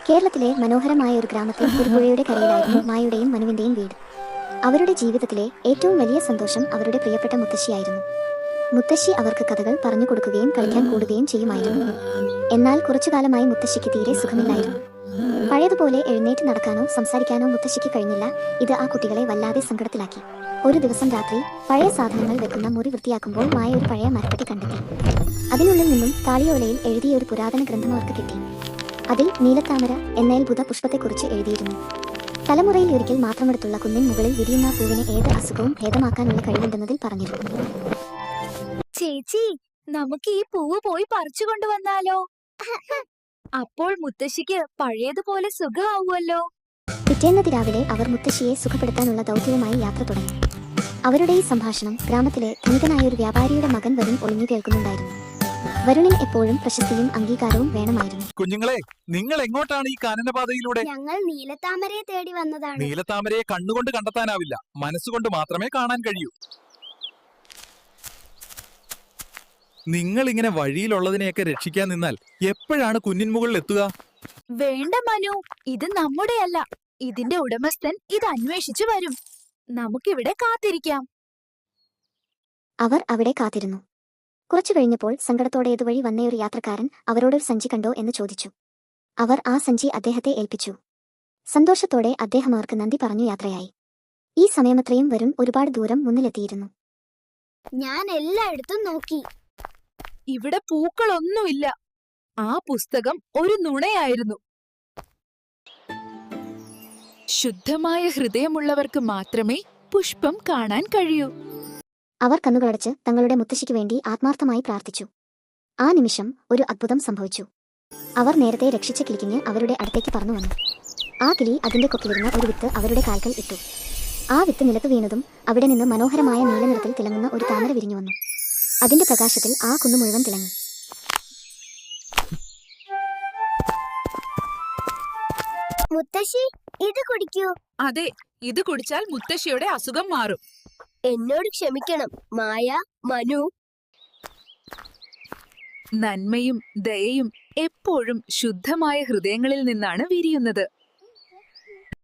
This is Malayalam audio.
കേരളത്തിലെ മനോഹരമായ ഒരു ഗ്രാമത്തിൽ ഒരു പുഴയുടെ കരയിലായിരുന്നു മായയുടെയും മനുവിന്റെയും വീട്. അവരുടെ ജീവിതത്തിലെ ഏറ്റവും വലിയ സന്തോഷം അവരുടെ പ്രിയപ്പെട്ട മുത്തശ്ശിയായിരുന്നു. മുത്തശ്ശി അവർക്ക് കഥകൾ പറഞ്ഞു കൊടുക്കുകയും കളിക്കാൻ കൂടുകയും ചെയ്യുമായിരുന്നു. എന്നാൽ കുറച്ചുകാലമായി മുത്തശ്ശിക്ക് തീരെ സുഖമില്ലായിരുന്നു. പഴയതുപോലെ എഴുന്നേറ്റ് നടക്കാനോ സംസാരിക്കാനോ മുത്തശ്ശിക്ക് കഴിഞ്ഞില്ല. ഇത് ആ കുട്ടികളെ വല്ലാതെ സങ്കടത്തിലാക്കി. ഒരു ദിവസം രാത്രി പഴയ സാധനങ്ങൾ വെക്കുന്ന മുറി വൃത്തിയാക്കുമ്പോൾ മായ ഒരു പഴയ മരപ്പെട്ടി കണ്ടെത്തി. അതിനുള്ളിൽ നിന്നും താളിയോലയിൽ എഴുതിയ ഒരു പുരാതന ഗ്രന്ഥം അവർക്ക് കിട്ടി. അതിൽ നീലത്താമര എന്ന അത്ഭുത പുഷ്പത്തെക്കുറിച്ച് എഴുതിയിരുന്നു. തലമുറയിൽ ഒരിക്കൽ മാത്രമെടുത്തുള്ള കുന്നിൻ മുകളിൽ വിരിയുന്ന പൂവിന് ഏത് അസുഖവും ഭേദമാക്കാനുള്ള കഴിവുണ്ടെന്നതിൽ പറഞ്ഞിരുന്നു. ചേച്ചി, നമുക്ക് ഈ പൂവ് പോയി പറിച്ചു കൊണ്ടുവന്നാലോ? അപ്പോൾ മുത്തശ്ശിക്ക് പഴയതുപോലെ സുഖമാവുമല്ലോ. പിറ്റേന്നത് രാവിലെ അവർ മുത്തശ്ശിയെ സുഖപ്പെടുത്താനുള്ള ദൗത്യവുമായി യാത്ര തുടങ്ങി. അവരുടെ ഈ സംഭാഷണം ഗ്രാമത്തിലെ ധനികനായ ഒരു വ്യാപാരിയുടെ മകൻ വരുൺ ഒളിഞ്ഞു കേൾക്കുന്നുണ്ടായിരുന്നു. വരുണിന് എപ്പോഴും പ്രശസ്തിയും അംഗീകാരവും വേണമായിരുന്നു. കുഞ്ഞുങ്ങളെ, നിങ്ങൾ എങ്ങോട്ടാണ് ഈ കാനനപാതയിലൂടെ? ഞങ്ങൾ നീലത്താമരയെ തേടി വന്നതാണ്. നീലത്താമരയെ കണ്ണുകൊണ്ട് കണ്ടെത്താനാവില്ല, മനസ്സുകൊണ്ട് മാത്രമേ കാണാൻ കഴിയൂ. നിങ്ങൾ ഇങ്ങനെ വഴിയിലുള്ളതിനെയൊക്കെ രക്ഷിക്കാൻ നിന്നാൽ എപ്പോഴാണ് കുന്നിൻ മുകളിൽ എത്തുക? വേണ്ട മനു, ഇത് നമ്മുടെയല്ല. ഇതിന്റെ ഉടമസ്ഥൻ ഇത് അന്വേഷിച്ചു വരും. നമുക്കിവിടെ കാത്തിരിക്കാം. അവർ അവിടെ കാത്തിരുന്നു. കുറച്ചു കഴിഞ്ഞപ്പോൾ സങ്കടത്തോടെ ഇതുവഴി വന്നയൊരു യാത്രക്കാരൻ അവരോടൊരു സഞ്ചി കണ്ടോ എന്ന് ചോദിച്ചു. അവർ ആ സഞ്ചി അദ്ദേഹത്തെ ഏൽപ്പിച്ചു. സന്തോഷത്തോടെ അദ്ദേഹം അവർക്ക് നന്ദി പറഞ്ഞു യാത്രയായി. ഈ സമയമത്രയും വരുൺ ഒരുപാട് ദൂരം മുന്നിലെത്തിയിരുന്നു. ഞാൻ എല്ലായിടത്തും നോക്കി. ഇവിടെ പൂക്കളൊന്നുമില്ല. ആ പുസ്തകം ഒരു നുണയായിരുന്നു. ശുദ്ധമായ ഹൃദയമുള്ളവർക്ക് മാത്രമേ പുഷ്പം കാണാൻ കഴിയൂ. അവർ കണ്ണുകളടച്ച് തങ്ങളുടെ മുത്തശ്ശിക്ക് വേണ്ടി ആത്മാർത്ഥമായി പ്രാർത്ഥിച്ചു. ആ നിമിഷം ഒരു അത്ഭുതം സംഭവിച്ചു. അവർ നേരത്തെ രക്ഷിച്ച കിളിക്കിഞ്ഞ് അവരുടെ അടുത്തേക്ക് പറന്നു വന്നു. ആ കിളി അതിന്റെ കൊക്കിലിരുന്ന ഒരു വിത്ത് അവരുടെ കാൽക്കൽ ഇട്ടു. ആ വിത്ത് നിലത്ത് വീണതും അവിടെ നിന്ന് മനോഹരമായ നീലനിറത്തിൽ തിളങ്ങുന്ന ഒരു താമര വിരിഞ്ഞു വന്നു. അതിന്റെ പ്രകാശത്തിൽ ആ കുന്നു മുഴുവൻ തിളങ്ങി. മുത്തശ്ശി, ഇത് കുടിക്കൂ. അതെ, ഇത് കുടിച്ചാൽ മുത്തശ്ശിയുടെ അസുഖം മാറും. എന്നോട് ക്ഷമിക്കണം മായ, മനു. നന്മയും ദയയും എപ്പോഴും ശുദ്ധമായ ഹൃദയങ്ങളിൽ നിന്നാണ് വിരിയുന്നത്.